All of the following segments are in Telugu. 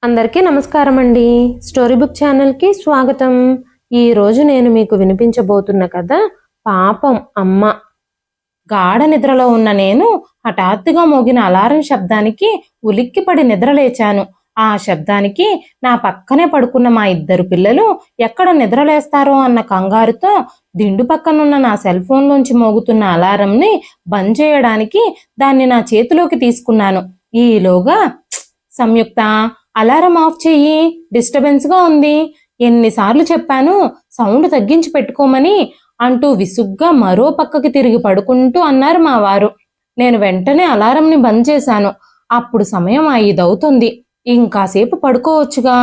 అందరికీ నమస్కారం అండి. స్టోరీ బుక్ ఛానల్కి స్వాగతం. ఈరోజు నేను మీకు వినిపించబోతున్న కథ పాపం అమ్మ. గాఢ నిద్రలో ఉన్న నేను హఠాత్తుగా మోగిన అలారం శబ్దానికి ఉలిక్కిపడి నిద్రలేచాను. ఆ శబ్దానికి నా పక్కనే పడుకున్న మా ఇద్దరు పిల్లలు ఎక్కడ నిద్రలేస్తారో అన్న కంగారుతో దిండు పక్కనున్న నా సెల్ ఫోన్లోంచి మోగుతున్న అలారంని బంద్ చేయడానికి దాన్ని నా చేతిలోకి తీసుకున్నాను. ఈలోగా సంయుక్త, అలారం ఆఫ్ చెయ్యి, డిస్టర్బెన్స్గా ఉంది, ఎన్నిసార్లు చెప్పాను సౌండ్ తగ్గించి పెట్టుకోమని అంటూ విసుగ్గా మరో పక్కకి తిరిగి పడుకుంటూ అన్నారు మా వారు. నేను వెంటనే అలారంని బంద్ చేశాను. అప్పుడు సమయం 5 అవుతుంది. ఇంకాసేపు పడుకోవచ్చుగా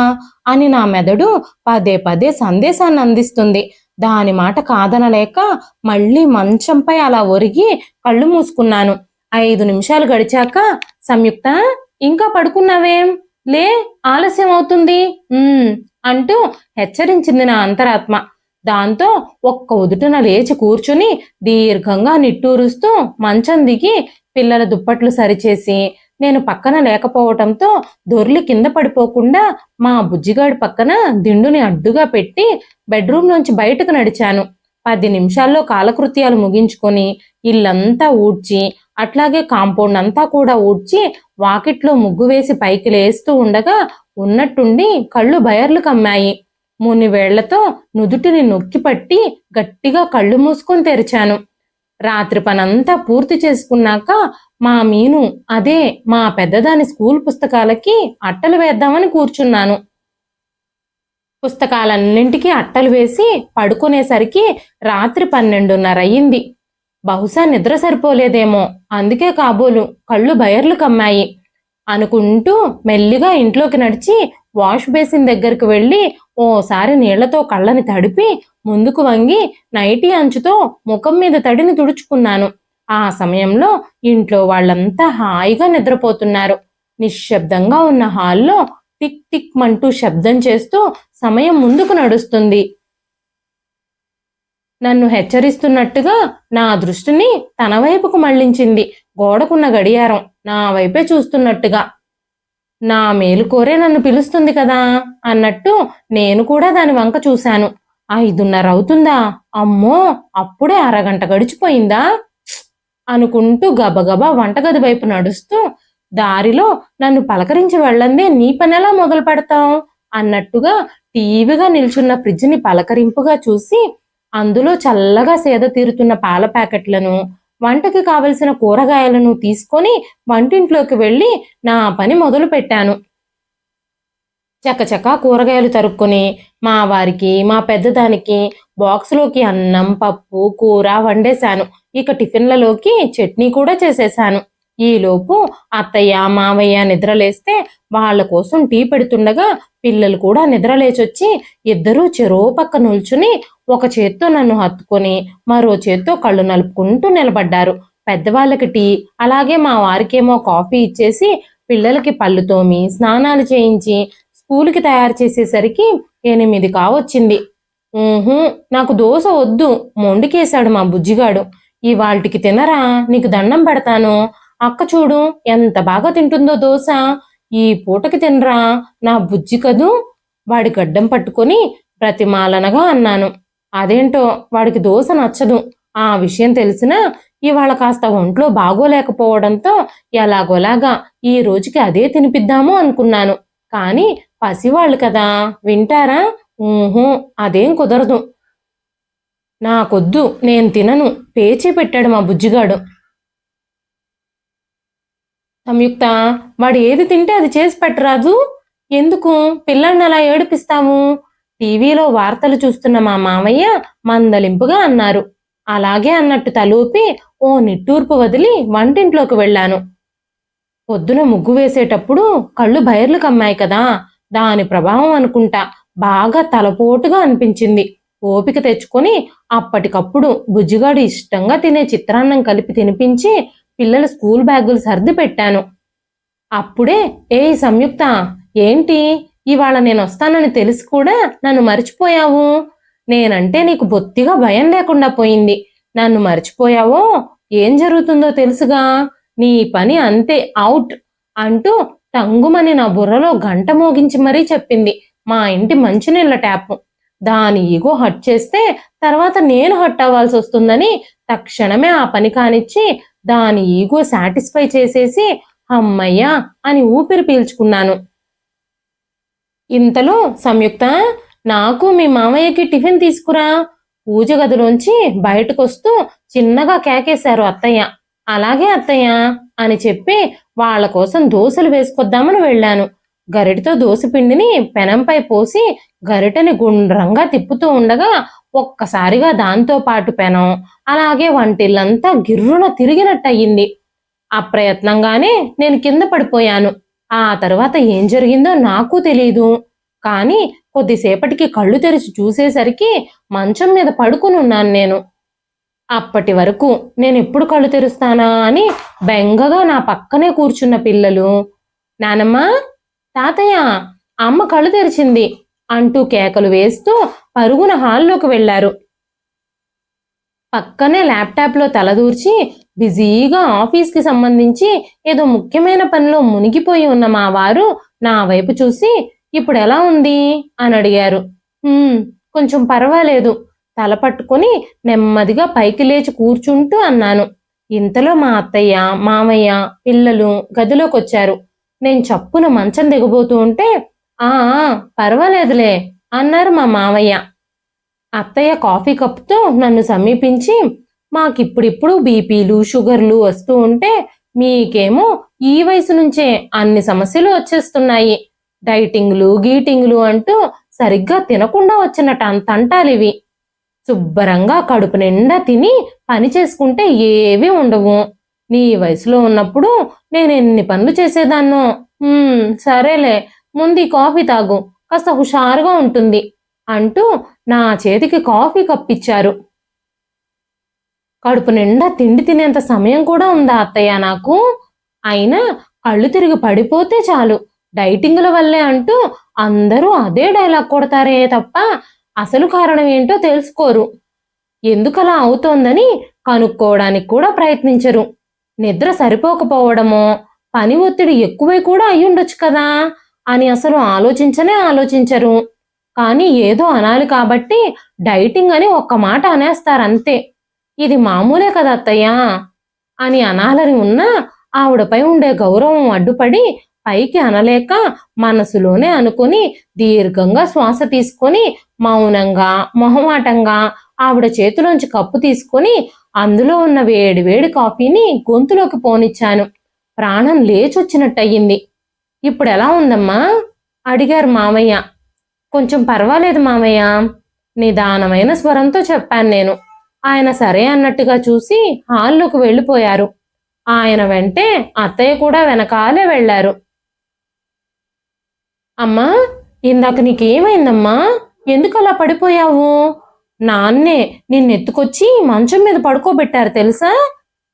అని నా మెదడు పదే పదే సందేశాన్ని అందిస్తుంది. దాని మాట కాదనలేక మళ్ళీ మంచంపై అలా ఒరిగి కళ్ళు మూసుకున్నాను. 5 నిమిషాలు గడిచాక, సంయుక్త, ఇంకా పడుకున్నావేం, లే, ఆలస్యం అవుతుంది అంటూ హెచ్చరించింది నా అంతరాత్మ. దాంతో ఒక్క ఉదుటన లేచి కూర్చుని దీర్ఘంగా నిట్టూరుస్తూ మంచం దిగి పిల్లల దుప్పట్లు సరిచేసి, నేను పక్కన లేకపోవటంతో దొర్లి కింద పడిపోకుండా మా బుజ్జిగాడి పక్కన దిండుని అడ్డుగా పెట్టి బెడ్రూమ్ నుంచి బయటకు నడిచాను. 10 నిమిషాల్లో కాలకృత్యాలు ముగించుకొని ఇల్లంతా ఊడ్చి, అట్లాగే కాంపౌండ్ అంతా కూడా ఊడ్చి వాకిట్లో ముగ్గు వేసి పైకి లేస్తూ ఉండగా ఉన్నట్టుండి కళ్ళు బయర్లు కమ్మాయి. మునివేళ్లతో నుదుటిని నొక్కిపట్టి గట్టిగా కళ్ళు మూసుకొని తెరిచాను. రాత్రి పనంతా పూర్తి చేసుకున్నాక మా మీను, అదే మా పెద్దదాని స్కూల్ పుస్తకాలకి అట్టలు వేద్దామని కూర్చున్నాను. పుస్తకాలన్నింటికీ అట్టలు వేసి పడుకునేసరికి రాత్రి 12:30 అయ్యింది. బహుశా నిద్ర సరిపోలేదేమో, అందుకే కాబోలు కళ్ళు బయర్లు కమ్మాయి అనుకుంటూ మెల్లిగా ఇంట్లోకి నడిచి వాష్ బేసిన్ దగ్గరికి వెళ్ళి ఓసారి నీళ్లతో కళ్ళని తడిపి ముందుకు వంగి నైటీ అంచుతో ముఖం మీద తడిని తుడుచుకున్నాను. ఆ సమయంలో ఇంట్లో వాళ్ళంతా హాయిగా నిద్రపోతున్నారు. నిశ్శబ్దంగా ఉన్న హాల్లో టిక్ టిక్ మంటూ శబ్దం చేస్తూ సమయం ముందుకు నడుస్తుంది. నన్ను హెచ్చరిస్తున్నట్టుగా నా దృష్టిని తన వైపుకు మళ్లించింది. గోడకున్న గడియారం నా వైపే చూస్తున్నట్టుగా. నా మేలుకోరే నన్ను పిలుస్తుంది కదా అన్నట్టు నేను కూడా దాని వంక చూశాను. 5:30 అవుతుందా, అమ్మో, అప్పుడే అరగంట గడిచిపోయిందా అనుకుంటూ గబగబా వంటగది వైపు నడుస్తూ, దారిలో నన్ను పలకరించి వెళ్ళందే నీ పనెలా మొదలు పెడతావు అన్నట్టుగా టీవీగా నిల్చున్న ఫ్రిడ్జ్ని పలకరింపుగా చూసి అందులో చల్లగా సేద తీరుతున్న పాల ప్యాకెట్లను, వంటకి కావలసిన కూరగాయలను తీసుకొని వంటింట్లోకి వెళ్ళి నా పని మొదలు పెట్టాను. చకచకా కూరగాయలు తరుక్కొని మా వారికి, మా పెద్దదానికి బాక్స్లోకి అన్నం, పప్పు, కూర వండేశాను. ఇక టిఫిన్లలోకి చట్నీ కూడా చేసేశాను. ఈలోపు అత్తయ్య, మావయ్య నిద్రలేస్తే వాళ్ళ కోసం టీ పెడుతుండగా పిల్లలు కూడా నిద్రలేచొచ్చి ఇద్దరూ చెరో పక్క నిల్చుని ఒక చేత్తో నన్ను హత్తుకొని మరో చేత్తో కళ్ళు నలుపుకుంటూ నిలబడ్డారు. పెద్దవాళ్ళకి టీ, అలాగే మా వారికేమో కాఫీ ఇచ్చేసి పిల్లలకి పళ్ళు తోమి స్నానాలు చేయించి స్కూల్కి తయారు చేసేసరికి 8 కావచ్చింది. నాకు దోశ వద్దు, మొండికేశాడు మా బుజ్జిగాడు. ఇవాల్టికి తినరా, నీకు దండం పెడతాను, అక్క చూడు ఎంత బాగా తింటుందో దోశ, ఈ పూటకి తినరా నా బుజ్జి కదూ. వాడి గడ్డం పట్టుకొని ప్రతిమాలనగా అన్నాను. అదేంటో వాడికి దోశ నచ్చదు. ఆ విషయం తెలిసినా ఇవాళ కాస్త ఒంట్లో బాగోలేకపోవడంతో ఎలాగోలాగా ఈ రోజుకి అదే తినిపిద్దాము అనుకున్నాను. కానీ పసివాళ్ళు కదా, వింటారా? అదేం కుదరదు, నాకొద్దు, నేను తినను, పేచీ పెట్టాడు మా బుజ్జిగాడు. సంయుక్త, వాడు ఏది తింటే అది చేసి పెట్టరాదు, ఎందుకు పిల్లల్ని అలా ఏడిపిస్తాము? టీవీలో వార్తలు చూస్తున్న మా మామయ్య మందలింపుగా అన్నారు. అలాగే అన్నట్టు తలూపి ఓ నిట్టూర్పు వదిలి వంటింట్లోకి వెళ్ళాను. పొద్దున ముగ్గు వేసేటప్పుడు కళ్ళు బయర్లు కమ్మాయి కదా, దాని ప్రభావం అనుకుంటా బాగా తలపోటుగా అనిపించింది. ఓపిక తెచ్చుకొని అప్పటికప్పుడు బుజ్జిగాడు ఇష్టంగా తినే చిత్రాన్నం కలిపి తినిపించి పిల్లల స్కూల్ బ్యాగులు సర్ది పెట్టాను. అప్పుడే, ఏయ్ సంయుక్త, ఏంటి ఇవాళ నేను వస్తానని తెలిసి కూడా నన్ను మర్చిపోయావు? నేనంటే నీకు బొత్తిగా భయం లేకుండా పోయింది. నన్ను మర్చిపోయావో ఏం జరుగుతుందో తెలుసుగా, నీ పని అంతే, అవుట్ అంటూ టంగుమని నా బుర్రలో గంట మోగించి మరీ చెప్పింది మా ఇంటి మంచినీళ్ళ ట్యాపు. దాని ఈగో హట్ చేస్తే తర్వాత నేను హట్ అవ్వాల్సి వస్తుందని తక్షణమే ఆ పని కానిచ్చి దాని ఈగో సాటిస్ఫై చేసేసి అమ్మయ్యా అని ఊపిరి పీల్చుకున్నాను. ఇంతలో సంయుక్త, నాకు మీ మామయ్యకి టిఫిన్ తీసుకురా. పూజ గదిలోంచి బయటకొస్తూ చిన్నగా కేకేశారు అత్తయ్య. అలాగే అత్తయ్య అని చెప్పి వాళ్ళ కోసం దోశలు వేసుకొద్దామని వెళ్ళాను. గరిటతో దోశపిండిని పెనంపై పోసి గరిటని గుండ్రంగా తిప్పుతూ ఉండగా ఒక్కసారిగా దాంతో పాటు పెనం అలాగే వంటిల్లంతా గిర్రున తిరిగినట్టయింది. అప్రయత్నంగానే నేను కింద పడిపోయాను. ఆ తర్వాత ఏం జరిగిందో నాకు తెలీదు. కానీ కొద్దిసేపటికి కళ్ళు తెరిచి చూసేసరికి మంచం మీద పడుకునున్నాను నేను. అప్పటి వరకు నేను ఎప్పుడు కళ్ళు తెరుస్తానా అని బెంగగా నా పక్కనే కూర్చున్న పిల్లలు, నానమ్మ, తాతయ్య, అమ్మ కళ్ళు తెరిచింది అంటూ కేకలు వేస్తూ పరుగున హాల్లోకి వెళ్లారు. పక్కనే ల్యాప్టాప్లో తలదూర్చి బిజీగా ఆఫీస్కి సంబంధించి ఏదో ముఖ్యమైన పనిలో మునిగిపోయి ఉన్న మా వారు నా వైపు చూసి ఇప్పుడు ఎలా ఉంది అని అడిగారు. కొంచెం పర్వాలేదు, తల పట్టుకుని నెమ్మదిగా పైకి లేచి కూర్చుంటూ అన్నాను. ఇంతలో మా అత్తయ్య, మామయ్య, పిల్లలు గదిలోకి వచ్చారు. నేను చప్పున మంచం దిగబోతూ ఉంటే ఆ పర్వాలేదులే అన్నారు మా మామయ్య. అత్తయ్య కాఫీ కప్పుతో నన్ను సమీపించి, మాకిప్పుడిప్పుడు బీపీలు షుగర్లు వస్తూ ఉంటే మీకేమో ఈ వయసు నుంచే అన్ని సమస్యలు వచ్చేస్తున్నాయి. డైటింగ్లు గీటింగ్లు అంటూ సరిగ్గా తినకుండా వచ్చిన తంటాలివి. శుభ్రంగా కడుపు నిండా తిని పని చేసుకుంటే ఏవీ ఉండవు. నీ వయసులో ఉన్నప్పుడు నేను ఎన్ని పనులు చేసేదాన్నో. సరేలే, ముందు ఈ కాఫీ తాగు, కాస్త హుషారుగా ఉంటుంది అంటూ నా చేతికి కాఫీ కప్పిచ్చారు. కడుపు నిండా తిండి తినేంత సమయం కూడా ఉందా అత్తయ్య నాకు? అయినా కళ్ళు తిరిగి పడిపోతే చాలు డైటింగ్ల వల్లే అంటూ అందరూ అదే డైలాగ్ కొడతారే తప్ప అసలు కారణం ఏంటో తెలుసుకోరు. ఎందుకలా అవుతోందని కనుక్కోవడానికి కూడా ప్రయత్నించరు. నిద్ర సరిపోకపోవడమో పని ఒత్తిడి ఎక్కువై కూడా అయ్యుండొచ్చు కదా అని అసలు ఆలోచించరు. కానీ ఏదో అనాలి కాబట్టి డైటింగ్ అని ఒక్క మాట అనేస్తారంతే. ఇది మామూలే కదా అత్తయ్య అని అనాలని ఉన్నా ఆవిడపై ఉండే గౌరవం అడ్డుపడి పైకి అనలేక మనసులోనే అనుకుని దీర్ఘంగా శ్వాస తీసుకొని మౌనంగా మొహమాటంగా ఆవిడ చేతిలోంచి కప్పు తీసుకొని అందులో ఉన్న వేడి కాఫీని గొంతులోకి పోనిచ్చాను. ప్రాణం లేచొచ్చినట్టయింది. ఇప్పుడు ఎలా ఉందమ్మా అడిగారు మామయ్య. కొంచెం పర్వాలేదు మామయ్య, నిదానమైన స్వరంతో చెప్పాను నేను. ఆయన సరే అన్నట్టుగా చూసి హాల్లోకి వెళ్ళిపోయారు. ఆయన వెంటే అత్తయ్య కూడా వెనకాలే వెళ్లారు. అమ్మా, ఇందాక నీకేమైందమ్మా? ఎందుకు అలా పడిపోయావు? నాన్నే నిన్నెత్తుకొచ్చి మంచం మీద పడుకోబెట్టారు తెలుసా?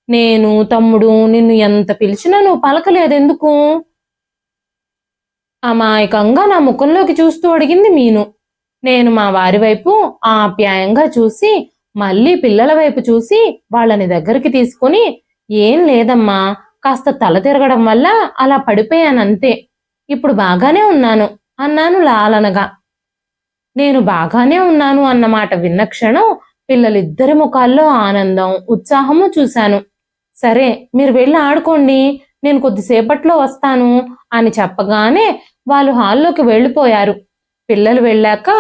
నేను తమ్ముడు నిన్ను ఎంత పిలిచినా నువ్వు పలకలేదెందుకు? అమాయకంగా నా ముఖంలోకి చూస్తూ అడిగింది మీను. నేను మా వారి వైపు ఆప్యాయంగా చూసి మళ్ళీ పిల్లల వైపు చూసి వాళ్ళని దగ్గరికి తీసుకుని, ఏం లేదమ్మా, కాస్త తల తిరగడం వల్ల అలా పడిపోయానంతే, ఇప్పుడు బాగానే ఉన్నాను అన్నాను లాలనగా. నేను బాగానే ఉన్నాను అన్నమాట విన్న క్షణం పిల్లలిద్దరి ముఖాల్లో ఆనందం ఉత్సాహము చూశాను. సరే, మీరు వెళ్ళి ఆడుకోండి, నేను కొద్దిసేపట్లో వస్తాను అని చెప్పగానే వాళ్ళు హాల్లోకి వెళ్ళిపోయారు. పిల్లలు వెళ్ళాక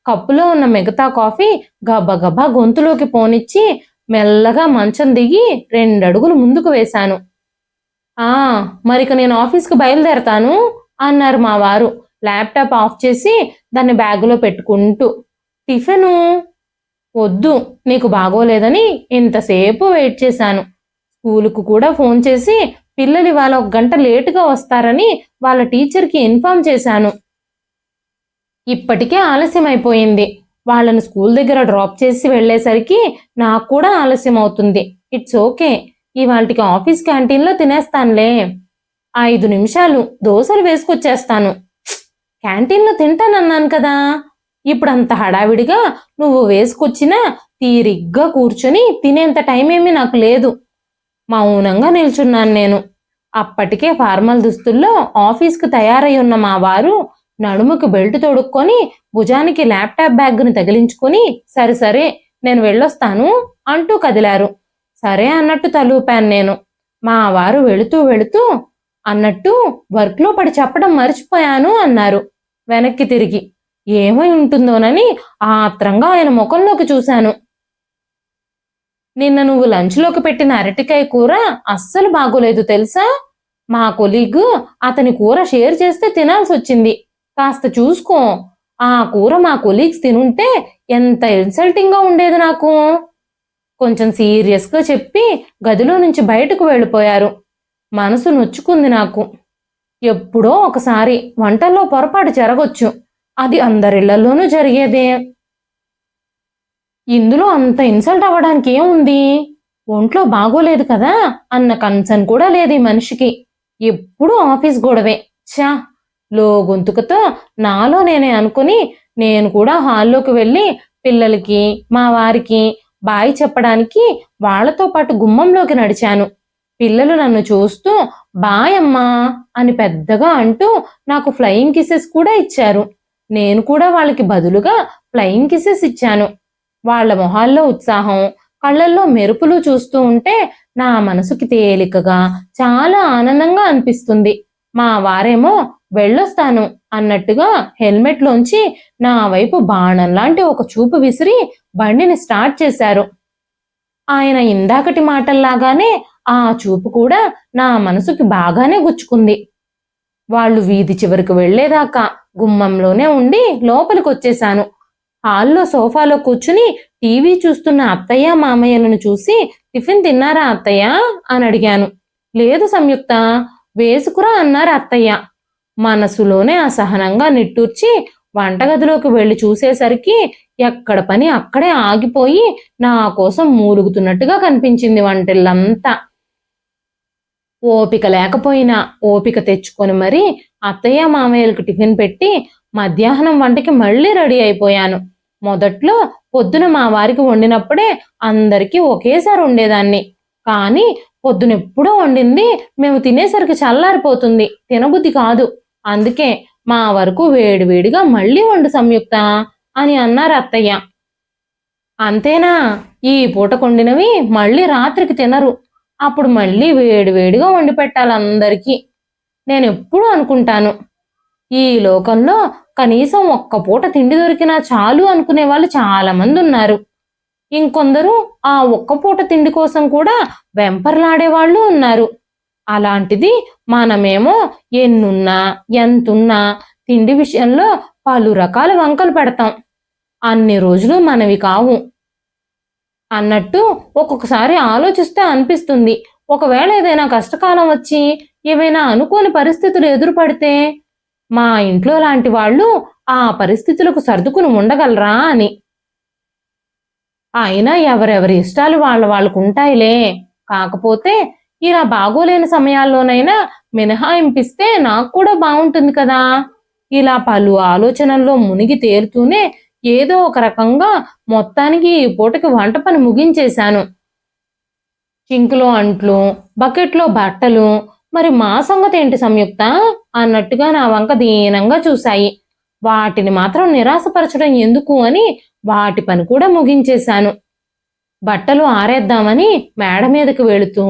కప్పులో ఉన్న మిగతా కాఫీ గబగబా గొంతులోకి పోనిచ్చి మెల్లగా మంచం దిగి 2 అడుగులు ముందుకు వేశాను. మరిక నేను ఆఫీస్కి బయలుదేరతాను అన్నారు మా వారు ల్యాప్టాప్ ఆఫ్ చేసి దాన్ని బ్యాగులో పెట్టుకుంటూ. టిఫిను వద్దు, నీకు బాగోలేదని ఇంతసేపు వెయిట్ చేశాను. స్కూలుకు కూడా ఫోన్ చేసి పిల్లలు ఇవాళ 1 గంట లేటుగా వస్తారని వాళ్ళ టీచర్కి ఇన్ఫార్మ్ చేశాను. ఇప్పటికే ఆలస్యం అయిపోయింది. వాళ్ళను స్కూల్ దగ్గర డ్రాప్ చేసి వెళ్లేసరికి నాకు కూడా ఆలస్యం అవుతుంది. ఇట్స్ ఓకే, ఇవాళకి ఆఫీస్ క్యాంటీన్లో తినేస్తానులే. 5 నిమిషాలు దోశలు వేసుకొచ్చేస్తాను. క్యాంటీన్లో తింటానన్నాను కదా. ఇప్పుడు అంత హడావిడిగా నువ్వు వేసుకొచ్చినా తీరిగ్గా కూర్చొని తినేంత టైం ఏమీ నాకు లేదు. మౌనంగా నిల్చున్నాను నేను. అప్పటికే ఫార్మల్ దుస్తుల్లో ఆఫీస్కు తయారై ఉన్న మా వారు నడుముకి బెల్ట్ తొడుక్కొని భుజానికి ల్యాప్టాప్ బ్యాగ్ను తగిలించుకుని సరే సరే నేను వెళ్ళొస్తాను అంటూ కదిలారు. సరే అన్నట్టు తలూపాను నేను. మా వారు వెళుతూ వెళుతూ అన్నట్టు వర్క్లో పడి చెప్పడం మర్చిపోయాను అన్నారు వెనక్కి తిరిగి. ఏమై ఉంటుందోనని ఆత్రంగా ఆయన ముఖంలోకి చూశాను. నిన్న నువ్వు లంచ్లోకి పెట్టిన అరటికాయ కూర అస్సలు బాగోలేదు తెలుసా? మా కొలీగ్ అతని కూర షేర్ చేస్తే తినాల్సి వచ్చింది. కాస్త చూసుకో. ఆ కూర మా కొలీగ్స్ తినుంటే ఎంత ఇన్సల్టింగ్గా ఉండేది నాకు. కొంచెం సీరియస్గా చెప్పి గదిలో నుంచి బయటకు వెళ్ళిపోయారు. మనసు నొచ్చుకుంది నాకు. ఎప్పుడో ఒకసారి వంటల్లో పొరపాటు జరగొచ్చు, అది అందరిళ్లలోనూ జరిగేదే. ఇందులో అంత ఇన్సల్ట్ అవ్వడానికి ఏముంది? ఒంట్లో బాగోలేదు కదా అన్న కన్సర్న్ కూడా లేదు ఈ మనిషికి. ఎప్పుడూ ఆఫీస్ గొడవే. ఛా! లో గొంతుకతో నాలో నేనే అనుకుని నేను కూడా హాల్లోకి వెళ్ళి పిల్లలకి మా వారికి బాయ్ చెప్పడానికి వాళ్లతో పాటు గుమ్మంలోకి నడిచాను. పిల్లలు నన్ను చూస్తూ బాయ్ అమ్మా అని పెద్దగా అంటూ నాకు ఫ్లయింగ్ కిసెస్ కూడా ఇచ్చారు. నేను కూడా వాళ్ళకి బదులుగా ఫ్లయింగ్ కిసెస్ ఇచ్చాను. వాళ్ల మొహాల్లో ఉత్సాహం, కళ్ళల్లో మెరుపులు చూస్తూ ఉంటే నా మనసుకి తేలికగా చాలా ఆనందంగా అనిపిస్తుంది. మా వారేమో వెళ్ళొస్తాను అన్నట్టుగా హెల్మెట్లోంచి నా వైపు బాణం లాంటి ఒక చూపు విసిరి బండిని స్టార్ట్ చేశారు. ఆయన ఇందాకటి మాటల్లాగానే ఆ చూపు కూడా నా మనసుకి బాగానే గుచ్చుకుంది. వాళ్ళు వీధి చివరికి వెళ్లేదాకా గుమ్మంలోనే ఉండి లోపలికి వచ్చేశాను. హాల్లో సోఫాలో కూర్చుని టీవీ చూస్తున్న అత్తయ్య మామయ్యలను చూసి టిఫిన్ తిన్నారా అత్తయ్య అని అడిగాను. లేదు సంయుక్త, వేసుకురా అన్నారు అత్తయ్య. మనసులోనే అసహనంగా నిట్టూర్చి వంటగదిలోకి వెళ్లి చూసేసరికి ఎక్కడ పని అక్కడే ఆగిపోయి నా కోసం మూలుగుతున్నట్టుగా కనిపించింది వంటిల్లంతా. ఓపిక లేకపోయినా ఓపిక తెచ్చుకొని మరీ అత్తయ్య మామయ్యలకు టిఫిన్ పెట్టి మధ్యాహ్నం వంటకి మళ్ళీ రెడీ అయిపోయాను. మొదట్లో పొద్దున మా వారికి వండినప్పుడే అందరికీ ఒకేసారి వండేదాన్ని. కానీ పొద్దునెప్పుడో వండింది మేము తినేసరికి చల్లారిపోతుంది, తినబుద్ధి కాదు. అందుకే మా వరకు వేడివేడిగా మళ్ళీ వండు సంయుక్త అని అన్నారు అత్తయ్య. అంతేనా? ఈ పూట కొండినవి మళ్ళీ రాత్రికి తినరు. అప్పుడు మళ్ళీ వేడివేడిగా వండి పెట్టాలి అందరికీ. నేనెప్పుడూ అనుకుంటాను, ఈ లోకంలో కనీసం ఒక్క పూట తిండి దొరికినా చాలు అనుకునే వాళ్ళు చాలా మంది ఉన్నారు. ఇంకొందరు ఆ ఒక్క పూట తిండి కోసం కూడా వెంపర్లాడే వాళ్ళు ఉన్నారు. అలాంటిది మనమేమో ఎన్నున్నా ఎంతున్నా తిండి విషయంలో పలు రకాల వంకలు పెడతాం. అన్ని రోజులు మనవి కావు అన్నట్టు ఒక్కొక్కసారి ఆలోచిస్తే అనిపిస్తుంది, ఒకవేళ ఏదైనా కష్టకాలం వచ్చి ఏవైనా అనుకోని పరిస్థితులు ఎదురుపడితే మా ఇంట్లో లాంటి వాళ్ళు ఆ పరిస్థితులకు సర్దుకుని ఉండగలరా అని. అయినా ఎవరెవరి ఇష్టాలు వాళ్ళకు ఉంటాయిలే. కాకపోతే ఇలా బాగోలేని సమయాల్లోనైనా మినహాయింపిస్తే నాకు కూడా బాగుంటుంది కదా. ఇలా పలు ఆలోచనల్లో మునిగి తేలుతూనే ఏదో ఒక రకంగా మొత్తానికి ఈ పూటకి వంట పని ముగించేశాను. సింకులో అంట్లు, బకెట్లో బట్టలు, మరి మా సంగతి ఏంటి సంయుక్త అన్నట్టుగా నా వంక దీనంగా చూశాయి. వాటిని మాత్రం నిరాశపరచడం ఎందుకు అని వాటి పని కూడా ముగించేశాను. బట్టలు ఆరేద్దామని మేడ మీదకి వెళుతూ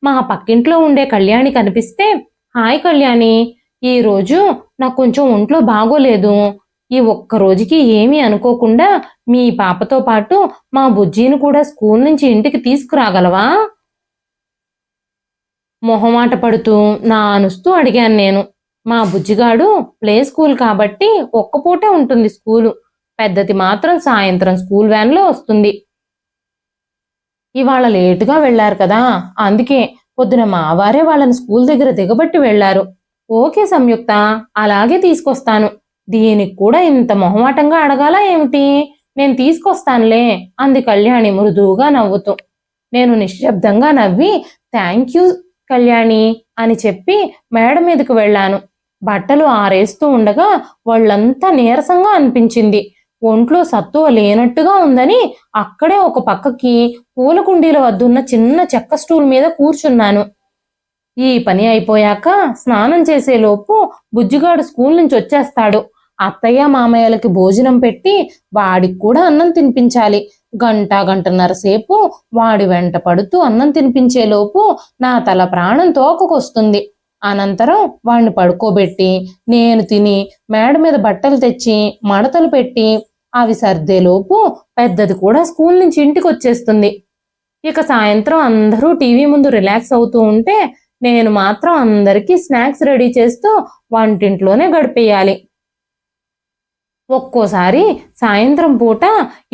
మా పక్కింట్లో ఉండే కళ్యాణి కనిపిస్తే, హాయ్ కళ్యాణి, ఈరోజు నాకు కొంచెం ఒంట్లో బాగోలేదు. ఈ ఒక్క రోజుకి ఏమీ అనుకోకుండా మీ పాపతో పాటు మా బుజ్జీని కూడా స్కూల్ నుంచి ఇంటికి తీసుకురాగలవా? మొహమాట పడుతూ నానుస్తూ అడిగాను నేను. మా బుజ్జిగాడు ప్లే స్కూల్ కాబట్టి ఒక్క పూటే ఉంటుంది స్కూలు. పెద్దది మాత్రం సాయంత్రం స్కూల్ వ్యాన్లో వస్తుంది. ఇవాళ లేటుగా వెళ్లారు కదా, అందుకే పొద్దున మా వారే వాళ్ళని స్కూల్ దగ్గర దిగబట్టి వెళ్లారు. ఓకే సంయుక్త, అలాగే తీసుకొస్తాను. దీనికి కూడా ఇంత మొహమాటంగా అడగాలా ఏమిటి? నేను తీసుకొస్తానులే అంది కళ్యాణి మృదువుగా నవ్వుతూ. నేను నిశ్శబ్దంగా నవ్వి థ్యాంక్ యూ కళ్యాణి అని చెప్పి మేడ మీదకు వెళ్ళాను. బట్టలు ఆరేస్తూ ఉండగా వాళ్ళంతా నీరసంగా అనిపించింది. ఒంట్లో సత్తువ లేనట్టుగా ఉందని అక్కడే ఒక పక్కకి పూల కుండీల వద్దున్న చిన్న చెక్క స్టూల్ మీద కూర్చున్నాను. ఈ పని అయిపోయాక స్నానం చేసేలోపు బుజ్జిగాడు స్కూల్ నుంచి వచ్చేస్తాడు. అత్తయ్య మామయ్యలకి భోజనం పెట్టి వాడికి కూడా అన్నం తినిపించాలి. గంటన్నర సేపు వాడి వెంట పడుతూ అన్నం తినిపించేలోపు నా తల ప్రాణం తోకకొస్తుంది. అనంతరం వాడిని పడుకోబెట్టి నేను తిని మేడ మీద బట్టలు తెచ్చి మడతలు పెట్టి అవి సర్దేలోపు పెద్దది కూడా స్కూల్ నుంచి ఇంటికి వచ్చేస్తుంది. ఇక సాయంత్రం అందరూ టీవీ ముందు రిలాక్స్ అవుతూ ఉంటే నేను మాత్రం అందరికీ స్నాక్స్ రెడీ చేస్తూ వంటింట్లోనే గడిపేయాలి. ఒక్కోసారి సాయంత్రం పూట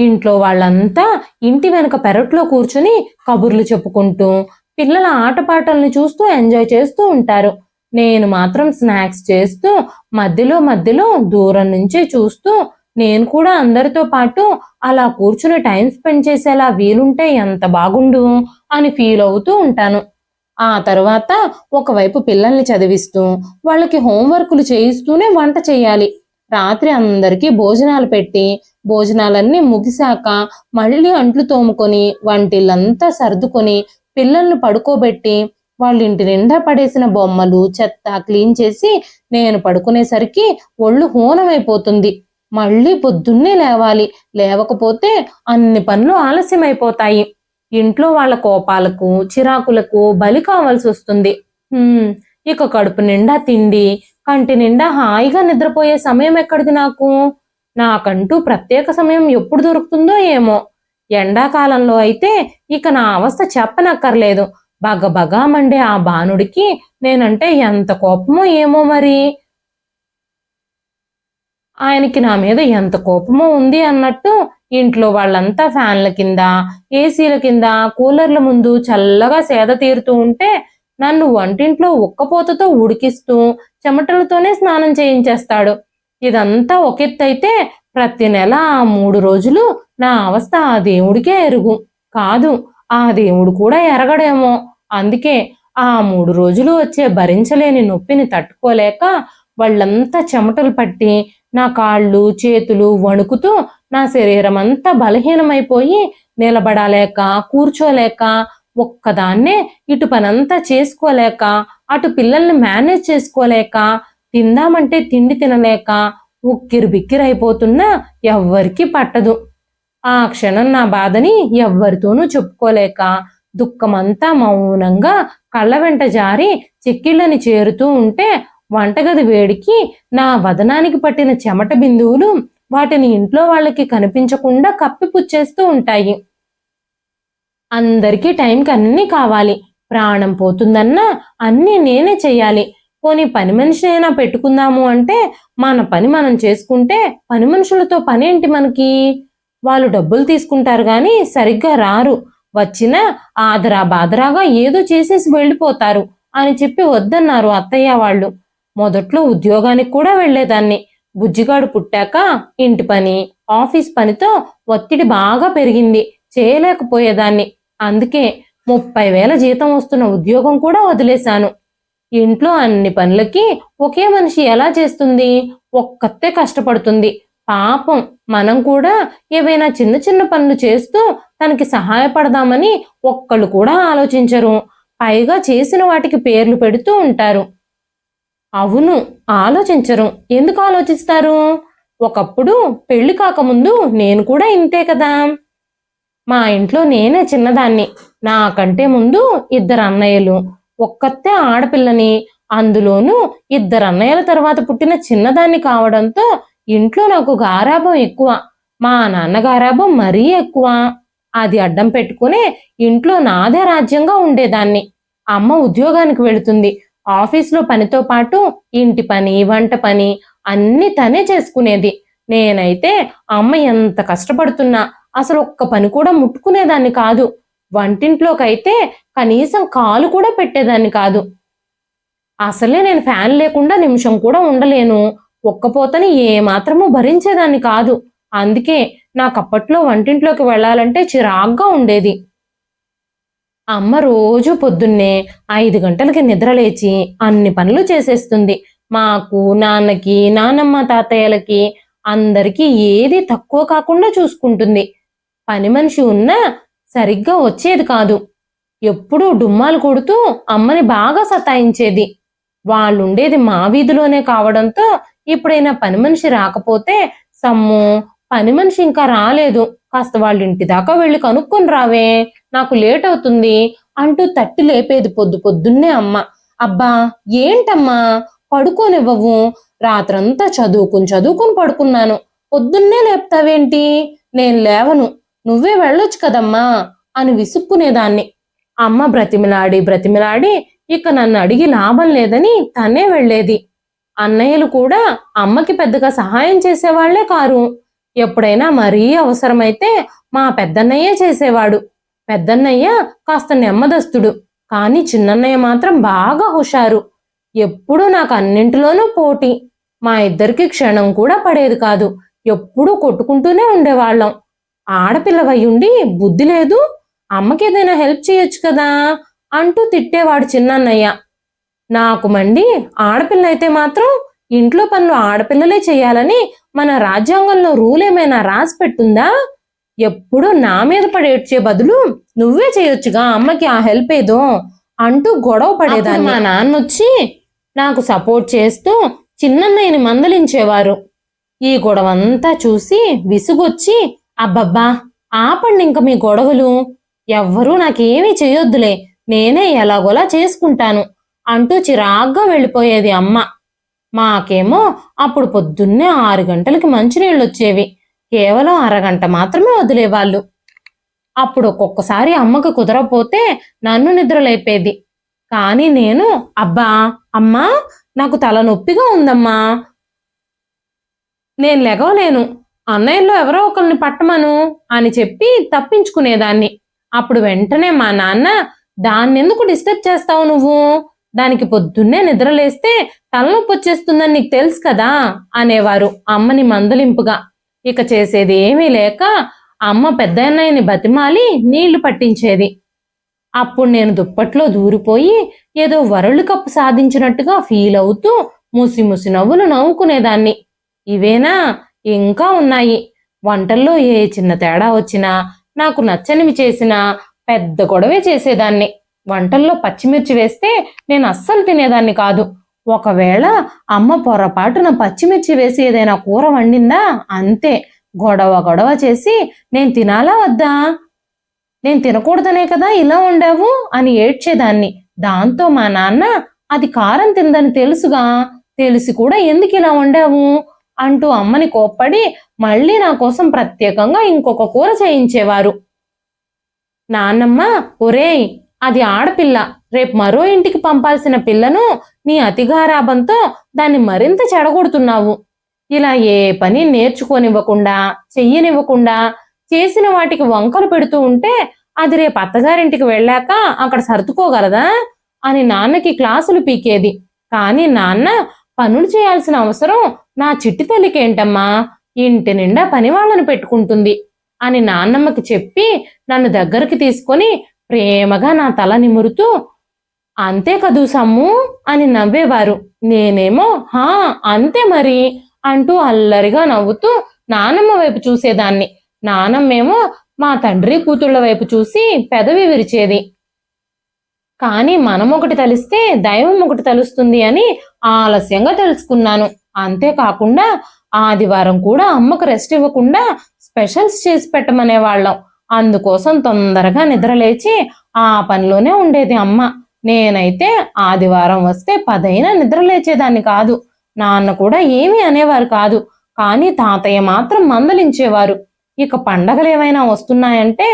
ఇంట్లో వాళ్ళంతా ఇంటి వెనక పెరట్లో కూర్చుని కబుర్లు చెప్పుకుంటూ పిల్లల ఆటపాటల్ని చూస్తూ ఎంజాయ్ చేస్తూ ఉంటారు. నేను మాత్రం స్నాక్స్ చేస్తూ మధ్యలో దూరం నుంచే చూస్తూ నేను కూడా అందరితో పాటు అలా కూర్చుని టైం స్పెండ్ చేసేలా వీలుంటే ఎంత బాగుండు అని ఫీల్ అవుతూ ఉంటాను. ఆ తర్వాత ఒకవైపు పిల్లల్ని చదివిస్తూ వాళ్ళకి హోంవర్కులు చేయిస్తూనే వంట చేయాలి. రాత్రి అందరికీ భోజనాలు పెట్టి భోజనాలన్నీ ముగిశాక మళ్ళీ అంట్లు తోముకొని వంటిల్లంతా సర్దుకొని పిల్లల్ని పడుకోబెట్టి వాళ్ళ ఇంటి నిండా పడేసిన బొమ్మలు చెత్త క్లీన్ చేసి నేను పడుకునేసరికి ఒళ్ళు హూనమైపోతుంది. మళ్ళీ పొద్దున్నే లేవాలి. లేవకపోతే అన్ని పనులు ఆలస్యమైపోతాయి. ఇంట్లో వాళ్ళ కోపాలకు చిరాకులకు బలి కావాల్సి వస్తుంది. ఇక కడుపు నిండా తిండి కంటి నిండా హాయిగా నిద్రపోయే సమయం ఎక్కడిది నాకు? నాకంటూ ప్రత్యేక సమయం ఎప్పుడు దొరుకుతుందో ఏమో. ఎండాకాలంలో అయితే ఇక నా అవస్థ చెప్పనక్కర్లేదు. బగబగా మండే ఆ బాణుడికి నేనంటే ఎంత కోపమో ఏమో మరి. ఆయనకి నా మీద ఎంత కోపమో ఉంది అన్నట్టు ఇంట్లో వాళ్ళంతా ఫ్యాన్ల కింద ఏసీల కింద కూలర్ల ముందు చల్లగా సేద తీరుతూ ఉంటే నన్ను వంటింట్లో ఉక్కపోతతో ఉడికిస్తూ చెమటలతోనే స్నానం చేయించేస్తాడు. ఇదంతా ఒకెత్తైతే ప్రతి నెల ఆ 3 రోజులు నా అవస్థ ఆ దేవుడికే ఎరుగు. కాదు, ఆ దేవుడు కూడా ఎరగడేమో. అందుకే ఆ 3 రోజులు వచ్చే భరించలేని నొప్పిని తట్టుకోలేక వాళ్ళంతా చెమటలు పట్టి నా కాళ్ళు చేతులు వణుకుతూ నా శరీరం అంతా బలహీనమైపోయి నిలబడలేక కూర్చోలేక ఒక్కదాన్నే ఇటు పనంతా చేసుకోలేక అటు పిల్లల్ని మేనేజ్ చేసుకోలేక తిందామంటే తిండి తినలేక ఉక్కిరి బిక్కిరైపోతున్నా ఎవ్వరికీ పట్టదు. ఆ క్షణం నా బాధని ఎవ్వరితోనూ చెప్పుకోలేక దుఃఖమంతా మౌనంగా కళ్ళ వెంట జారి చెక్కిళ్ళని చేరుతూ ఉంటే వంటగది వేడికి నా వదనానికి పట్టిన చెమట బిందువులు వాటిని ఇంట్లో వాళ్ళకి కనిపించకుండా కప్పిపుచ్చేస్తూ ఉంటాయి. అందరికీ టైంకి అన్నీ కావాలి. ప్రాణం పోతుందన్నా అన్నీ నేనే చెయ్యాలి. పోనీ పని మనిషినైనా పెట్టుకుందాము అంటే మన పని మనం చేసుకుంటే పని మనుషులతో పనేంటి మనకి? వాళ్ళు డబ్బులు తీసుకుంటారు గాని సరిగ్గా రారు. వచ్చినా ఆదరా బాదరాగా ఏదో చేసేసి వెళ్ళిపోతారు అని చెప్పి వద్దన్నారు అత్తయ్య వాళ్ళు. మొదట్లో ఉద్యోగానికి కూడా వెళ్లేదాన్ని. బుజ్జిగాడు పుట్టాక ఇంటి పని ఆఫీస్ పనితో ఒత్తిడి బాగా పెరిగింది. చేయలేకపోయేదాన్ని. అందుకే 30,000 జీతం వస్తున్న ఉద్యోగం కూడా వదిలేశాను. ఇంట్లో అన్ని పనులకి ఒకే మనిషి ఎలా చేస్తుంది? ఒక్కతే కష్టపడుతుంది. పాపం మనం కూడా ఏవైనా చిన్న చిన్న పనులు చేస్తూ తనకి సహాయపడదామని ఒక్కళ్ళు కూడా ఆలోచించరు. పైగా చేసిన వాటికి పేర్లు పెడుతూ ఉంటారు. అవును, ఆలోచించరు. ఎందుకు ఆలోచిస్తారు? ఒకప్పుడు పెళ్లి కాకముందు నేను కూడా ఇంతే కదా. మా ఇంట్లో నేనే చిన్నదాన్ని. నాకంటే ముందు 2 అన్నయ్యలు, ఒక్కతే ఆడపిల్లని. అందులోనూ 2 అన్నయ్యల తర్వాత పుట్టిన చిన్నదాన్ని కావడంతో ఇంట్లో నాకు గారాబం ఎక్కువ. మా నాన్న గారాబం మరీ ఎక్కువ. అది అడ్డం పెట్టుకునే ఇంట్లో నాదే రాజ్యంగా ఉండేదాన్ని. అమ్మ ఉద్యోగానికి వెళుతుంది. ఆఫీస్లో పనితో పాటు ఇంటి పని వంట పని అన్ని తనే చేసుకునేది. నేనైతే అమ్మ ఎంత కష్టపడుతున్నా అసలు ఒక్క పని కూడా ముట్టుకునేదాన్ని కాదు. వంటింట్లోకైతే కనీసం కాలు కూడా పెట్టేదాన్ని కాదు. అసలే నేను ఫ్యాన్ లేకుండా నిమిషం కూడా ఉండలేను. ఒక్కపోతని ఏమాత్రమూ భరించేదాన్ని కాదు. అందుకే నాకప్పట్లో వంటింట్లోకి వెళ్ళాలంటే చిరాగ్గా ఉండేది. అమ్మ రోజు పొద్దున్నే 5 గంటలకి నిద్రలేచి అన్ని పనులు చేసేస్తుంది. మాకు, నాన్నకి, నానమ్మ, తాతయ్యలకి అందరికీ ఏది తక్కువ కాకుండా చూసుకుంటుంది. పని మనిషి ఉన్నా సరిగ్గా వచ్చేది కాదు. ఎప్పుడూ డుమ్మాలు కొడుతూ అమ్మని బాగా సతాయించేది. వాళ్ళుండేది మా వీధిలోనే కావడంతో ఎప్పుడైనా పని మనిషి రాకపోతే, సమ్ము పని మనిషి ఇంకా రాలేదు, కాస్త వాళ్ళ ఇంటి దాకా వెళ్ళి కనుక్కొని రావే, నాకు లేట్ అవుతుంది అంటూ తట్టి లేపేది పొద్దున్నే అమ్మ. అబ్బా ఏంటమ్మా పడుకోనివ్వవు, రాత్రంతా చదువుకుని పడుకున్నాను, పొద్దున్నే లేపుతావేంటి, నేను లేవను, నువ్వే వెళ్ళొచ్చు కదమ్మా అని విసుక్కునేదాన్ని. అమ్మ బ్రతిమిలాడి ఇక నన్ను అడిగి లాభం లేదని తనే వెళ్ళేది. అన్నయ్యలు కూడా అమ్మకి పెద్దగా సహాయం చేసేవాళ్లే కారు. ఎప్పుడైనా మరీ అవసరమైతే మా పెద్దన్నయ్యే చేసేవాడు. పెద్దన్నయ్య కాస్త నెమ్మదస్తుడు, కానీ చిన్నన్నయ్య మాత్రం బాగా హుషారు. ఎప్పుడూ నాకు అన్నింటిలోనూ పోటీ. మా ఇద్దరికి క్షణం కూడా పడేది కాదు. ఎప్పుడూ కొట్టుకుంటూనే ఉండేవాళ్ళం. ఆడపిల్లవయ్యుండి బుద్ధి లేదు, అమ్మకి ఏదైనా హెల్ప్ చేయొచ్చు కదా అంటూ తిట్టేవాడు చిన్నన్నయ్య. నాకు మండి, ఆడపిల్ల అయితే మాత్రం ఇంట్లో పనులు ఆడపిల్లలే చేయాలని మన రాజ్యాంగంలో రూల్ ఏమైనా రాసి పెట్టుందా? ఎప్పుడు నా మీద పడేడ్చే బదులు నువ్వే చేయొచ్చుగా అమ్మకి ఆ హెల్ప్ ఏదో అంటూ గొడవ పడేదాన్ని. మా నాన్నొచ్చి నాకు సపోర్ట్ చేస్తూ చిన్నన్నయ్యని మందలించేవారు. ఈ గొడవంతా చూసి విసుగొచ్చి, అబ్బబ్బా ఆపండి ఇంక మీ గొడవలు, ఎవ్వరూ నాకేమీ చేయొద్దులే, నేనే ఎలాగోలా చేసుకుంటాను అంటూ చిరాగ్గా వెళ్ళిపోయేది అమ్మ. మాకేమో అప్పుడు పొద్దున్నే 6 గంటలకి మంచినీళ్ళు వచ్చేవి. కేవలం అరగంట మాత్రమే వదిలేవాళ్ళు. అప్పుడు ఒక్కొక్కసారి అమ్మకు కుదరపోతే నన్ను నిద్రలేపేది. కానీ నేను, అబ్బా అమ్మా నాకు తలనొప్పిగా ఉందమ్మా, నేను లెగవలేను, అన్నయ్యలో ఎవరో ఒకరిని పట్టమను అని చెప్పి తప్పించుకునేదాన్ని. అప్పుడు వెంటనే మా నాన్న, దాన్నెందుకు డిస్టర్బ్ చేస్తావు నువ్వు, దానికి పొద్దున్నే నిద్రలేస్తే తలనొప్పి వచ్చేస్తుందని నీకు తెలుసు కదా అనేవారు అమ్మని మందలింపుగా. ఇక చేసేది ఏమీ లేక అమ్మ పెద్దన్నయ్యని బతిమాలి నీళ్లు పట్టించేది. అప్పుడు నేను దుప్పట్లో దూరిపోయి ఏదో వరల్డ్ కప్ సాధించినట్టుగా ఫీల్ అవుతూ ముసి నవ్వులు నవ్వుకునేదాన్ని. ఇవేనా? ఇంకా ఉన్నాయి. వంటల్లో ఏ చిన్న తేడా వచ్చినా, నాకు నచ్చనివి చేసినా పెద్ద గొడవే చేసేదాన్ని. వంటల్లో పచ్చిమిర్చి వేస్తే నేను అస్సలు తినేదాన్ని కాదు. ఒకవేళ అమ్మ పొరపాటున పచ్చిమిర్చి వేసి ఏదైనా కూర వండిందా, అంతే గొడవ చేసి నేను తినాలా వద్దా, నేను తినకూడదనే కదా ఇలా వండావు అని ఏడ్చేదాన్ని. దాంతో మా నాన్న, అది కారం తిందని తెలుసుగా, తెలిసి కూడా ఎందుకు ఇలా వండావు అంటూ అమ్మని కోప్పడి మళ్ళీ నా కోసం ప్రత్యేకంగా ఇంకొక కూర చేయించేవారు. నాన్నమ్మ, ఒరేయ్ అది ఆడపిల్ల, రేపు మరో ఇంటికి పంపాల్సిన పిల్లను నీ అతిగారాబంతో దాన్ని మరింత చెడగొడుతున్నావు. ఇలా ఏ పని నేర్చుకోనివ్వకుండా, చెయ్యనివ్వకుండా, చేసిన వాటికి వంకలు పెడుతూ ఉంటే అది రేపు అత్తగారింటికి వెళ్ళాక అక్కడ సర్దుకోగలదా అని నాన్నకి క్లాసులు పీకేది. కానీ నాన్న, పనులు చేయాల్సిన అవసరం నా చిట్టి తల్లికేంటమ్మా, ఇంటి నిండా పని వాళ్ళను పెట్టుకుంటుంది అని నాన్నమ్మకి చెప్పి నన్ను దగ్గరికి తీసుకొని ప్రేమగా నా తల నిమురుతూ, అంతే కదూ సమ్ము అని నవ్వేవారు. నేనేమో హా అంతే మరి అంటూ అల్లరిగా నవ్వుతూ నానమ్మ వైపు చూసేదాన్ని. నానమ్మేమో మా తండ్రి కూతుళ్ల వైపు చూసి పెదవి విరిచేది. కానీ మనం ఒకటి తలిస్తే దైవం ఒకటి తలుస్తుంది అని ఆలస్యంగా తెలుసుకున్నాను. అంతేకాకుండా ఆదివారం కూడా అమ్మకు రెస్ట్ ఇవ్వకుండా స్పెషల్స్ చేసి పెట్టమనేవాళ్ళం. అందుకోసం తొందరగా నిద్రలేచి ఆ పనిలోనే ఉండేది అమ్మ. నేనైతే ఆదివారం వస్తే 10 అయినా నిద్రలేచేదాన్ని కాదు. నాన్న కూడా ఏమీ అనేవారు కాదు. కానీ తాతయ్య మాత్రం మందలించేవారు. ఇక పండగలు ఏమైనా వస్తున్నాయంటే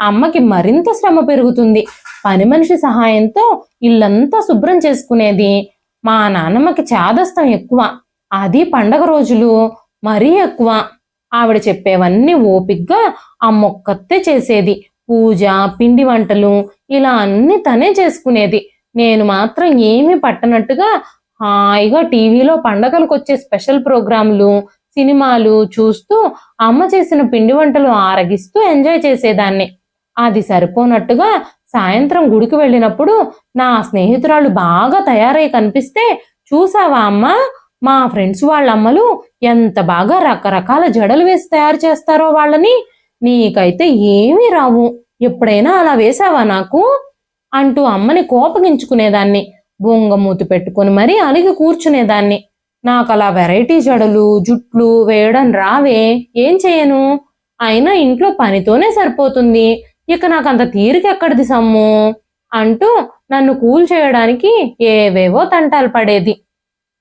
అమ్మకి మరింత శ్రమ పెరుగుతుంది. పని మనిషి సహాయంతో ఇల్లంతా శుభ్రం చేసుకునేది. మా నాన్నమ్మకి చాదస్తం ఎక్కువ, అది పండగ రోజులు మరీ ఎక్కువ. ఆవిడ చెప్పేవన్నీ ఓపిగ్గా అమ్మొక్కతే చేసేది. పూజ, పిండి వంటలు ఇలా అన్ని తనే చేసుకునేది. నేను మాత్రం ఏమీ పట్టనట్టుగా హాయిగా టీవీలో పండగలకు వచ్చే స్పెషల్ ప్రోగ్రాంలు, సినిమాలు చూస్తూ అమ్మ చేసిన పిండి వంటలు ఆరగిస్తూ ఎంజాయ్ చేసేదాన్ని. అది సరిపోనట్టుగా సాయంత్రం గుడికి వెళ్ళినప్పుడు నా స్నేహితురాళ్ళు బాగా తయారై కనిపిస్తే, చూసావా అమ్మా, మా ఫ్రెండ్స్ వాళ్ళ అమ్మలు ఎంత బాగా రకరకాల జడలు వేసి తయారు చేస్తారో వాళ్ళని, నీకైతే ఏమీ రావు, ఎప్పుడైనా అలా వేసావా నాకు అంటూ అమ్మని కోపగించుకునేదాన్ని. బొంగమూతి పెట్టుకుని మరీ అలిగి కూర్చునేదాన్ని. నాకు అలా వెరైటీ జడలు జుట్లు వేయడం రావే, ఏం చేయను? అయినా ఇంట్లో పనితోనే సరిపోతుంది, ఇక నాకంత తీరికెక్కడిది సమ్ము అంటూ నన్ను కూల్ చేయడానికి ఏవేవో తంటాలు పడేది.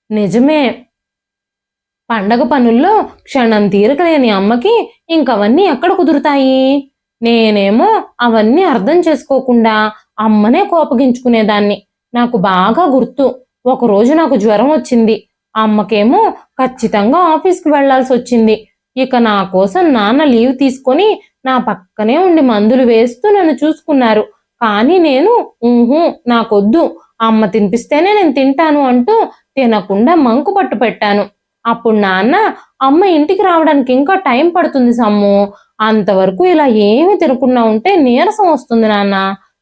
నిజమే, పండగ పనుల్లో క్షణం తీరకలేని అమ్మకి ఇంకవన్నీ ఎక్కడ కుదురుతాయి? నేనేమో అవన్నీ అర్థం చేసుకోకుండా అమ్మనే కోపగించుకునేదాన్ని. నాకు బాగా గుర్తు, ఒకరోజు నాకు జ్వరం వచ్చింది. అమ్మకేమో ఖచ్చితంగా ఆఫీస్కి వెళ్లాల్సి వచ్చింది. ఇక నా కోసం నాన్న లీవ్ తీసుకొని నా పక్కనే ఉండి మందులు వేస్తూ నన్ను చూసుకున్నారు. కానీ నేను నాకొద్దు, అమ్మ తినిపిస్తేనే నేను తింటాను అంటూ తినకుండా మంకు పట్టు పెట్టాను. అప్పుడు నాన్న, అమ్మ ఇంటికి రావడానికి ఇంకా టైం పడుతుంది సమ్ము, అంతవరకు ఇలా ఏమి తినకుండా ఉంటే నీరసం వస్తుంది నాన్న,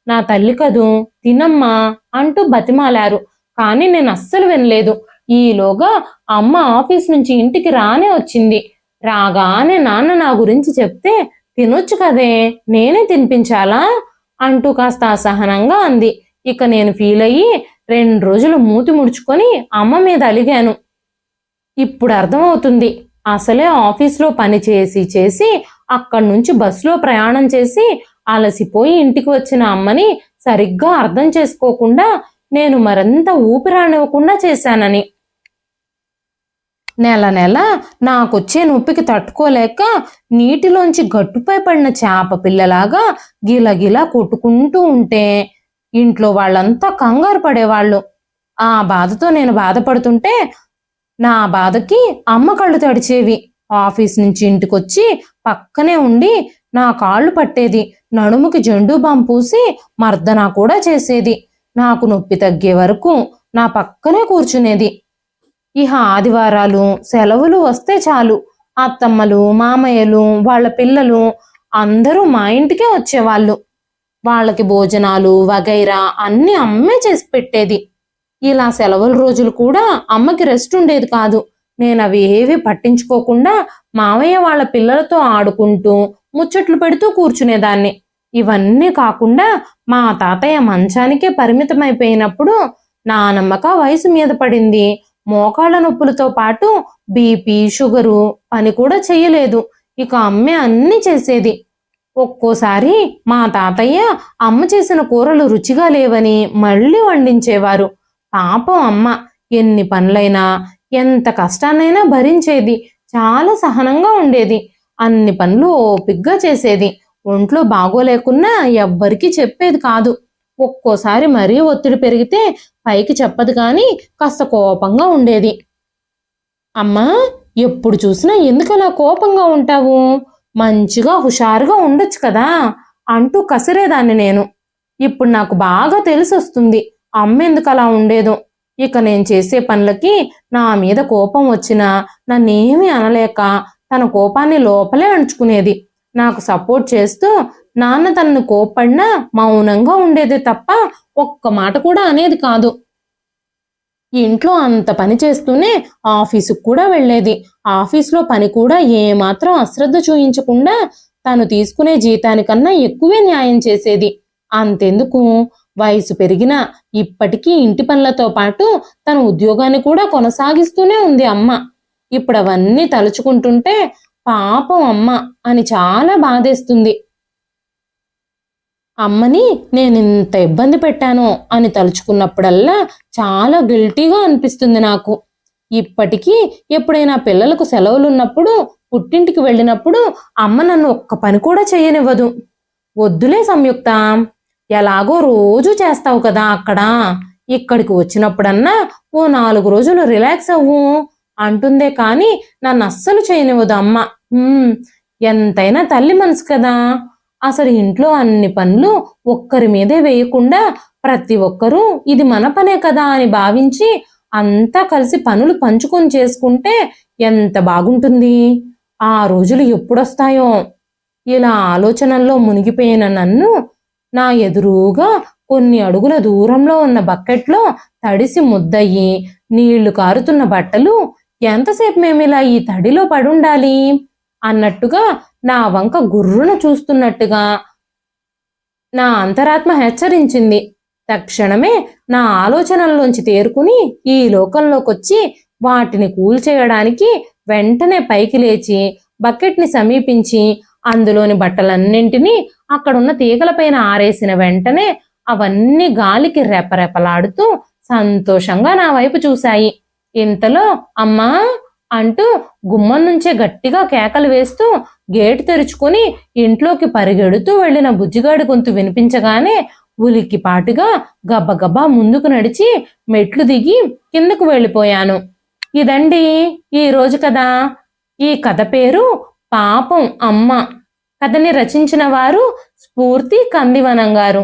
నా తల్లి కదూ, తినమ్మా అంటూ బతిమాలారు. కానీ నేను అస్సలు వినలేదు. ఈలోగా అమ్మ ఆఫీస్ నుంచి ఇంటికి రానే వచ్చింది. రాగానే నాన్న నా గురించి చెప్తే, తినొచ్చు కదే, నేనే తినిపించాలా అంటూ కాస్త అసహనంగా అంది. ఇక నేను ఫీల్ అయ్యి 2 రోజులు మూతి ముడుచుకొని అమ్మ మీద అలిగాను. ఇప్పుడు అర్థమవుతుంది, అసలే ఆఫీస్లో పని చేసి అక్కడి నుంచి బస్సులో ప్రయాణం చేసి అలసిపోయి ఇంటికి వచ్చిన అమ్మని సరిగ్గా అర్థం చేసుకోకుండా నేను మరింత ఊపిరానివ్వకుండా చేశానని. నెల నెల నాకొచ్చే నొప్పికి తట్టుకోలేక నీటిలోంచి గట్టుపై పడిన చేప పిల్లలాగా గిలగిలా కొట్టుకుంటూ ఉంటే ఇంట్లో వాళ్ళంతా కంగారు పడేవాళ్ళు. ఆ బాధతో నేను బాధపడుతుంటే నా బాధకి అమ్మ కళ్ళు తడిచేవి. ఆఫీస్ నుంచి ఇంటికొచ్చి పక్కనే ఉండి నా కాళ్ళు పట్టేది, నడుముకి జెండు బాం పూసి మర్దనా కూడా చేసేది. నాకు నొప్పి తగ్గే వరకు నా పక్కనే కూర్చునేది. ఇహ ఆదివారాలు సెలవులు వస్తే చాలు, అత్తమ్మలు మామయ్యలు వాళ్ళ పిల్లలు అందరూ మా ఇంటికే వచ్చేవాళ్ళు. వాళ్ళకి భోజనాలు వగైరా అన్ని అమ్మే చేసి పెట్టేది. ఇలా సెలవుల రోజులు కూడా అమ్మకి రెస్ట్ ఉండేది కాదు. నేను అవి ఏవి పట్టించుకోకుండా మావయ్య వాళ్ళ పిల్లలతో ఆడుకుంటూ ముచ్చట్లు పెడుతూ కూర్చునేదాన్ని. ఇవన్నీ కాకుండా మా తాతయ్య మంచానికే పరిమితమైపోయినప్పుడు నానమ్మక వయసు మీద పడింది. మోకాళ్ళ నొప్పులతో పాటు బీపీ షుగరు, పని కూడా చెయ్యలేదు. ఇక అమ్మే అన్ని చేసేది. ఒక్కోసారి మా తాతయ్య అమ్మ చేసిన కూరలు రుచిగా లేవని మళ్ళీ వండించేవారు. పాపం అమ్మ ఎన్ని పనులైనా ఎంత కష్టాన్నైనా భరించేది. చాలా సహనంగా ఉండేది. అన్ని పనులు ఓపిగ్గా చేసేది. ఒంట్లో బాగోలేకున్నా ఎవ్వరికీ చెప్పేది కాదు. ఒక్కోసారి మరీ ఒత్తిడి పెరిగితే పైకి చెప్పదు కానీ కాస్త కోపంగా ఉండేది. అమ్మా, ఎప్పుడు చూసినా ఎందుకలా కోపంగా ఉంటావు? మంచిగా హుషారుగా ఉండొచ్చు కదా అంటూ కసిరేదాన్ని నేను. ఇప్పుడు నాకు బాగా తెలిసొస్తుంది అమ్మ ఎందుకు అలా ఉండేదో. ఇక నేను చేసే పనులకి నా మీద కోపం వచ్చినా నన్నేమీ అనలేక తన కోపాన్ని లోపలే అణుచుకునేది. నాకు సపోర్ట్ చేస్తూ నాన్న తనను కోప్పడినా మౌనంగా ఉండేదే తప్ప ఒక్క మాట కూడా అనేది కాదు. ఇంట్లో అంత పని చేస్తూనే ఆఫీసుకు కూడా వెళ్ళేది. ఆఫీస్లో పని కూడా ఏమాత్రం అశ్రద్ధ చూయించకుండా తను తీసుకునే జీతానికన్నా ఎక్కువే న్యాయం చేసేది. అంతెందుకు, వయసు పెరిగినా ఇప్పటికీ ఇంటి పనులతో పాటు తన ఉద్యోగాన్ని కూడా కొనసాగిస్తూనే ఉంది అమ్మ. ఇప్పుడు అవన్నీ తలుచుకుంటుంటే పాపం అమ్మ అని చాలా బాధేస్తుంది. అమ్మని నేను ఇంత ఇబ్బంది పెట్టానో అని తలుచుకున్నప్పుడల్లా చాలా గిల్టీగా అనిపిస్తుంది నాకు. ఇప్పటికీ ఎప్పుడైనా పిల్లలకు సెలవులున్నప్పుడు పుట్టింటికి వెళ్ళినప్పుడు అమ్మ నన్ను ఒక్క పని కూడా చేయనివ్వదు. వద్దులే సంయుక్త, ఎలాగో రోజు చేస్తావు కదా అక్కడ, ఇక్కడికి వచ్చినప్పుడన్నా ఓ 4 రోజులు రిలాక్స్ అవ్వు అంటుందే కానీ నన్ను అస్సలు చేయనివ్వదు అమ్మ. ఎంతైనా తల్లి మనసు కదా. అసలు ఇంట్లో అన్ని పనులు ఒక్కరి మీదే వేయకుండా ప్రతి ఒక్కరూ ఇది మన పనే కదా అని భావించి అంతా కలిసి పనులు పంచుకొని చేసుకుంటే ఎంత బాగుంటుంది. ఆ రోజులు ఎప్పుడొస్తాయో. ఇలా ఆలోచనల్లో మునిగిపోయిన నన్ను నా ఎదురుగా కొన్ని అడుగుల దూరంలో ఉన్న బకెట్లో తడిసి ముద్దయ్యి నీళ్లు కారుతున్న బట్టలు ఎంతసేపు మేమిలా ఈ తడిలో పడుండాలి అన్నట్టుగా నా వంక గుర్రున చూస్తున్నట్టుగా నా అంతరాత్మ హెచ్చరించింది. తక్షణమే నా ఆలోచనల్లోంచి తేరుకుని ఈ లోకంలోకొచ్చి వాటిని కూల్చేయడానికి వెంటనే పైకి లేచి బకెట్ని సమీపించి అందులోని బట్టలన్నింటినీ అక్కడున్న తీగలపైన ఆరేసిన వెంటనే అవన్నీ గాలికి రెపరెపలాడుతూ సంతోషంగా నా వైపు చూశాయి. ఇంతలో అమ్మా అంటూ గుమ్మం నుంచే గట్టిగా కేకలు వేస్తూ గేటు తెరుచుకుని ఇంట్లోకి పరిగెడుతూ వెళ్లిన బుజ్జిగాడి గొంతు వినిపించగానే ఉలిక్కిపాటుగా గబ్బగబ్బా ముందుకు నడిచి మెట్లు దిగి కిందకు వెళ్ళిపోయాను. ఇదండి ఈ రోజు కథ. ఈ కథ పేరు పాపం అమ్మ. కథని రచించిన వారు స్ఫూర్తి కందివనం గారు.